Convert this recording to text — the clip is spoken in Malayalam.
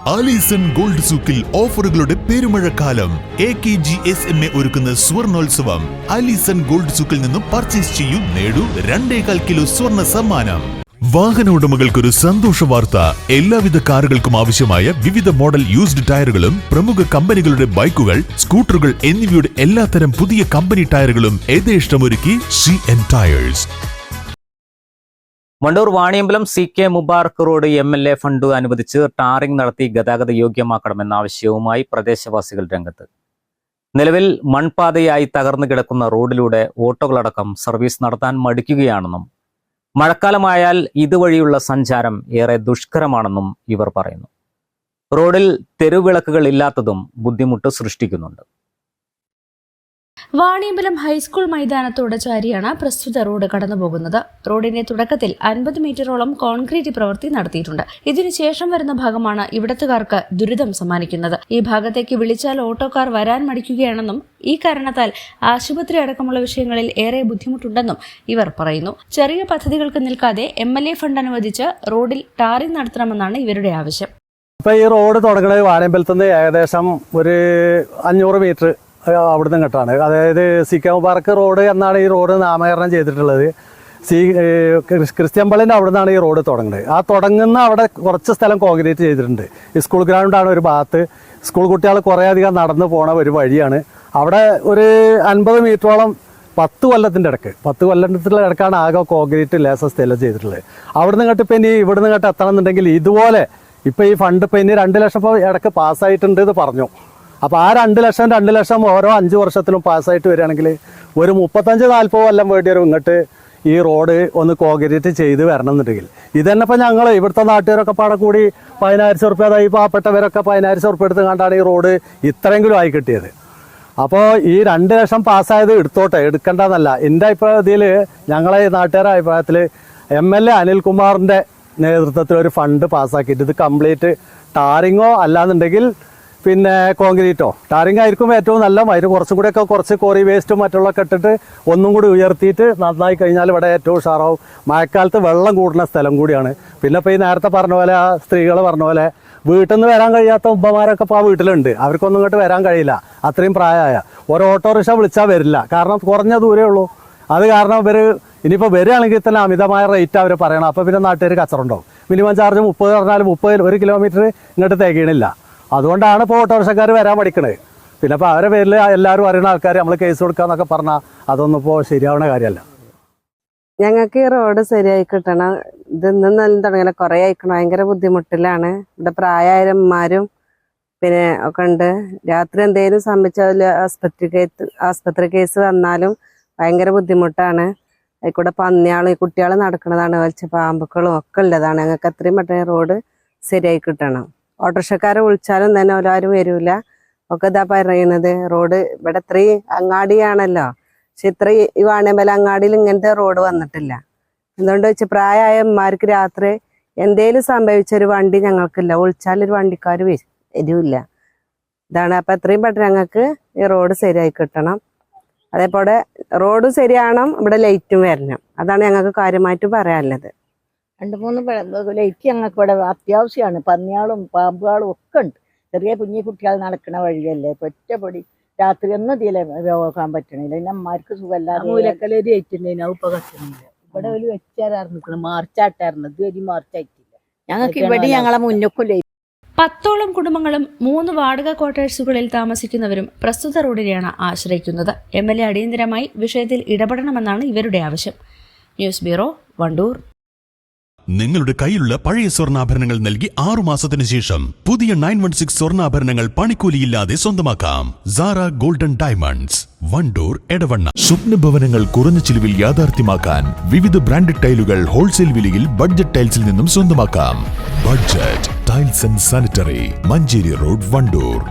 ആലീസൺ ഗോൾഡ് സൂക്കിൽ ഓഫറുകളുടെ പെരുമഴക്കാലം. AKGSMA ഒരുക്കുന്ന സ്വർണോത്സവം. ആലീസൺ ഗോൾഡ് സൂക്കിൽ നിന്നും പർച്ചേസ് ചെയ്യൂ, നേടൂ 2.25 കിലോ സ്വർണ്ണ സമ്മാനം. വാഹന ഉടമകൾക്കൊരു സന്തോഷ വാർത്ത. എല്ലാവിധ കാറുകൾക്കും ആവശ്യമായ വിവിധ മോഡൽ യൂസ്ഡ് ടയറുകളും പ്രമുഖ കമ്പനികളുടെ ബൈക്കുകൾ, സ്കൂട്ടറുകൾ എന്നിവയുടെ എല്ലാത്തരം പുതിയ കമ്പനി ടയറുകളും യഥേഷ്ടമൊരുക്കി CN tyres. Wandoor Vaniyambalam CK Mubarak road MLA fund അനുവദിച്ച് ടാറിംഗ് നടത്തി ഗതാഗത യോഗ്യമാക്കണമെന്ന ആവശ്യവുമായി പ്രദേശവാസികൾ രംഗത്ത്. നിലവിൽ മൺപാതയായി തകർന്നു കിടക്കുന്ന റോഡിലൂടെ ഓട്ടോകളടക്കം സർവീസ് നടത്താൻ മടിക്കുകയാണെന്നും മഴക്കാലമായാൽ ഇതുവഴിയുള്ള സഞ്ചാരം ഏറെ ദുഷ്കരമാണെന്നും ഇവർ പറയുന്നു. റോഡിൽ തെരുവിളക്കുകൾ ഇല്ലാത്തതും ബുദ്ധിമുട്ട് സൃഷ്ടിക്കുന്നുണ്ട്. വാണിയമ്പലം ഹൈസ്കൂൾ മൈതാനത്തോട് ചാരിയാണ് പ്രസ്തുത റോഡ് കടന്നുപോകുന്നത്. റോഡിന്റെ തുടക്കത്തിൽ 50 മീറ്ററോളം കോൺക്രീറ്റ് പ്രവൃത്തി നടത്തിയിട്ടുണ്ട്. ഇതിനുശേഷം വരുന്ന ഭാഗമാണ് ഇവിടത്തുകാർക്ക് ദുരിതം സമ്മാനിക്കുന്നത്. ഈ ഭാഗത്തേക്ക് വിളിച്ചാൽ ഓട്ടോക്കാർ വരാൻ മടിക്കുകയാണെന്നും ഈ കാരണത്താൽ ആശുപത്രി അടക്കമുള്ള വിഷയങ്ങളിൽ ഏറെ ബുദ്ധിമുട്ടുണ്ടെന്നും ഇവർ പറയുന്നു. ചെറിയ പദ്ധതികൾക്ക് നിൽക്കാതെ MLA ഫണ്ട് അനുവദിച്ച് റോഡിൽ ടാറിംഗ് നടത്തണമെന്നാണ് ഇവരുടെ ആവശ്യം. ഇപ്പൊ ഈ റോഡ് തുടങ്ങുന്നത് വാണിയമ്പലത്തുനിന്ന് ഏകദേശം ഒരു 500 മീറ്റർ അവിടുന്ന് ഇങ്ങോട്ടാണ്. അതായത് CK മുബാറക്ക് റോഡ് എന്നാണ് ഈ റോഡ് നാമകരണം ചെയ്തിട്ടുള്ളത്. ക്രിസ്ത്യൻ പള്ളിൻ്റെ അവിടെ നിന്നാണ് ഈ റോഡ് തുടങ്ങുന്നത്. ആ തുടങ്ങുന്ന അവിടെ കുറച്ച് സ്ഥലം കോൺക്രീറ്റ് ചെയ്തിട്ടുണ്ട്. ഈ സ്കൂൾ ഗ്രൗണ്ടാണ് ഒരു ഭാഗത്ത്. സ്കൂൾ കുട്ടികൾ കുറേ അധികം നടന്നു പോണ ഒരു വഴിയാണ്. അവിടെ ഒരു 50 മീറ്ററോളം 10 കൊല്ലത്തിൻ്റെ ഇടക്കാണ് ആകെ കോൺക്രീറ്റ് ലേസർ സ്ഥലം ചെയ്തിട്ടുള്ളത്. അവിടുന്ന് ഇങ്ങോട്ട് ഇപ്പം ഇനി ഇവിടുന്ന് ഇങ്ങോട്ട് എത്തണം എന്നുണ്ടെങ്കിൽ ഇതുപോലെ ഇപ്പം ഈ ഫണ്ട് ഇപ്പം ഇനി 2 ലക്ഷം ഇപ്പോൾ ഇടയ്ക്ക് പാസ്സായിട്ടുണ്ട് എന്ന് പറഞ്ഞു. അപ്പോൾ ആ 2 ലക്ഷം ഓരോ 5 വർഷത്തിലും പാസ്സായിട്ട് വരികയാണെങ്കിൽ ഒരു 35-40 കൊല്ലം വേണ്ടി വരും ഇങ്ങോട്ട് ഈ റോഡ് ഒന്ന് കോൺക്രീറ്റ് ചെയ്ത് വരണം എന്നുണ്ടെങ്കിൽ. ഇതന്നെ ഇപ്പം ഞങ്ങൾ ഇവിടുത്തെ നാട്ടുകാരൊക്കെ പാടെ കൂടി 10,000 ഉറുപ്പ്യ, അതായത് പാവപ്പെട്ടവരൊക്കെ 10,000 ഉറുപ്പ്യ എടുത്ത് കണ്ടാണ് ഈ റോഡ് ഇത്രയെങ്കിലും ആയി കിട്ടിയത്. അപ്പോൾ ഈ 2 ലക്ഷം പാസ്സായത് എടുക്കണ്ടെന്നല്ല എൻ്റെ അഭിപ്രായത്തിൽ, ഞങ്ങളെ നാട്ടുകാരുടെ അഭിപ്രായത്തിൽ MLA അനിൽകുമാറിൻ്റെ നേതൃത്വത്തിൽ ഒരു ഫണ്ട് പാസ്സാക്കിയിട്ട് ഇത് കംപ്ലീറ്റ് ടാറിങ്ങോ അല്ലാന്നുണ്ടെങ്കിൽ പിന്നെ കോൺക്രീറ്റോ, ടാറിംഗ് ആയിരിക്കും ഏറ്റവും നല്ല. അതിന് കുറച്ചും കൂടെയൊക്കെ കുറച്ച് കോറി വേസ്റ്റും മറ്റുള്ളതൊക്കെ ഇട്ടിട്ട് ഒന്നും കൂടി ഉയർത്തിയിട്ട് നന്നായി കഴിഞ്ഞാൽ ഇവിടെ ഏറ്റവും ഉഷാറാവും. മഴക്കാലത്ത് വെള്ളം കൂടുന്ന സ്ഥലം കൂടിയാണ്. പിന്നെ ഇപ്പോൾ ഈ നേരത്തെ പറഞ്ഞ പോലെ ആ സ്ത്രീകൾ പറഞ്ഞ പോലെ വീട്ടിൽ നിന്ന് വരാൻ കഴിയാത്ത ഉമ്മമാരൊക്കെ ഇപ്പോൾ ആ വീട്ടിലുണ്ട്. അവർക്കൊന്നും ഇങ്ങോട്ട് വരാൻ കഴിയില്ല. അത്രയും പ്രായമായ ഒരു ഓട്ടോറിക്ഷ വിളിച്ചാൽ വരില്ല. കാരണം കുറഞ്ഞ ദൂരമേ ഉള്ളൂ. അത് കാരണം ഇവർ ഇനിയിപ്പോൾ വരികയാണെങ്കിൽ തന്നെ അമിതമായ റേറ്റ് അവർ പറയണം. അപ്പോൾ പിന്നെ നാട്ടുകാർ കച്ചറുണ്ടാവും. മിനിമം ചാർജ് 30 പറഞ്ഞാൽ 30 1 കിലോമീറ്റർ ഇങ്ങോട്ട് തികയണില്ല. അതുകൊണ്ടാണ് ഇപ്പോൾ ഓട്ടോറിക്ഷക്കാർ വരാൻ പഠിക്കണത്. പിന്നെ ഇപ്പോൾ അവരെ പേരിൽ എല്ലാവരും അറിയുന്ന ആൾക്കാർ നമ്മൾ കേസ് കൊടുക്കാന്നൊക്കെ പറഞ്ഞാൽ അതൊന്നും ഇപ്പോൾ ശരിയാവുന്ന കാര്യമല്ല. ഞങ്ങൾക്ക് ഈ റോഡ് ശരിയായി കിട്ടണം. ഇതൊന്നും നല്ല തുടങ്ങില്ല, കുറേ അയക്കണം. ഭയങ്കര ബുദ്ധിമുട്ടിലാണ്. ഇവിടെ പ്രായമാരും പിന്നെ ഒക്കെ ഉണ്ട്. രാത്രി എന്തെങ്കിലും സംഭവിച്ചാൽ ആസ്പത്രി കേസ് വന്നാലും ഭയങ്കര ബുദ്ധിമുട്ടാണ്. അതിൽക്കൂടെ പന്നിയാളും ഈ കുട്ടികൾ നടക്കുന്നതാണ്, വലിച്ച പാമ്പുക്കളും ഒക്കെ ഉള്ളതാണ്. ഞങ്ങൾക്ക് എത്രയും പെട്ടെന്ന് റോഡ് ശരിയായി കിട്ടണം. ഓട്ടോറിക്ഷക്കാരെ വിളിച്ചാലും തന്നെ എല്ലാവരും വരില്ല. ഒക്കെ ഇതാ പറയുന്നത് റോഡ് ഇവിടെ ഇത്രയും അങ്ങാടിയാണല്ലോ, പക്ഷെ ഇത്രയും ഈ വാണിയമ്പലം അങ്ങാടിയിൽ ഇങ്ങനത്തെ റോഡ് വന്നിട്ടില്ല. എന്തുകൊണ്ട് വെച്ചാൽ പ്രായമായ അമ്മമാർക്ക് രാത്രി എന്തേലും സംഭവിച്ചൊരു വണ്ടി ഞങ്ങൾക്കില്ല. വിളിച്ചാലൊരു വണ്ടിക്കാർ വരില്ല. ഇതാണ്. അപ്പം എത്രയും പെട്ടെന്ന് ഞങ്ങൾക്ക് ഈ റോഡ് ശരിയായി കിട്ടണം. അതേപോലെ റോഡും ശരിയാവണം, ഇവിടെ ലൈറ്റും വരണം. അതാണ് ഞങ്ങൾക്ക് കാര്യമായിട്ട് പറയാനുള്ളത്. 2-3 ലൈറ്റ് ഞങ്ങൾക്ക് ഇവിടെ അത്യാവശ്യമാണ്. പന്നിയാളും പാമ്പുകളും ഒക്കെ ഉണ്ട്. ചെറിയ കുഞ്ഞു കുട്ടികൾ നടക്കുന്ന വഴിയല്ലേ. ഇപ്പൊ ഒറ്റപ്പൊടി രാത്രി ഒന്നും ഇതിലെ പോകാൻ പറ്റണില്ല. പിന്നെ അമ്മമാർക്ക് സുഖമല്ലാതെ മൂലക്കലൊരു ഏറ്റുണ്ടായിരുന്നു. അത് ഇപ്പൊ കത്തുന്നില്ല. ഇവിടെ ഒരു വെച്ചാറായിരുന്നു, മാർച്ചാട്ടായിരുന്നു. ഇതുവരെ മാർച്ചായിട്ടില്ല. ഞങ്ങൾക്ക് ഇവിടെ ഞങ്ങളെ മുന്നോക്കും ലൈറ്റ്. 10ഓളം കുടുംബങ്ങളും 3 വാടക ക്വാർട്ടേഴ്സുകളിൽ താമസിക്കുന്നവരും പ്രസ്തുത റോഡിനെയാണ് ആശ്രയിക്കുന്നത്. MLA അടിയന്തരമായി വിഷയത്തിൽ ഇടപെടണമെന്നാണ് ഇവരുടെ ആവശ്യം. News bureau, Wandoor. നിങ്ങളുടെ കയ്യിലുള്ള പഴയ സ്വർണ്ണാഭരണങ്ങൾ നൽകി 6 മാസത്തിന് ശേഷം പുതിയ 916 സ്വർണ്ണാഭരണങ്ങൾ പണിക്കൂലിയില്ലാതെ സ്വന്തമാക്കാം. Sara golden diamonds, Wandoor, Edavanna. സ്വപ്നഭവനങ്ങൾ കുറഞ്ഞ ചിലവിൽ യാഥാർത്ഥ്യമാക്കാൻ വിവിധ ബ്രാൻഡഡ് ടൈലുകൾ ഹോൾസെയിൽ വിലയിൽ ബഡ്ജറ്റ് ടൈൽസിൽ നിന്നും സ്വന്തമാക്കാം. Budget tiles and sanitary, Manjeri road, Wandoor.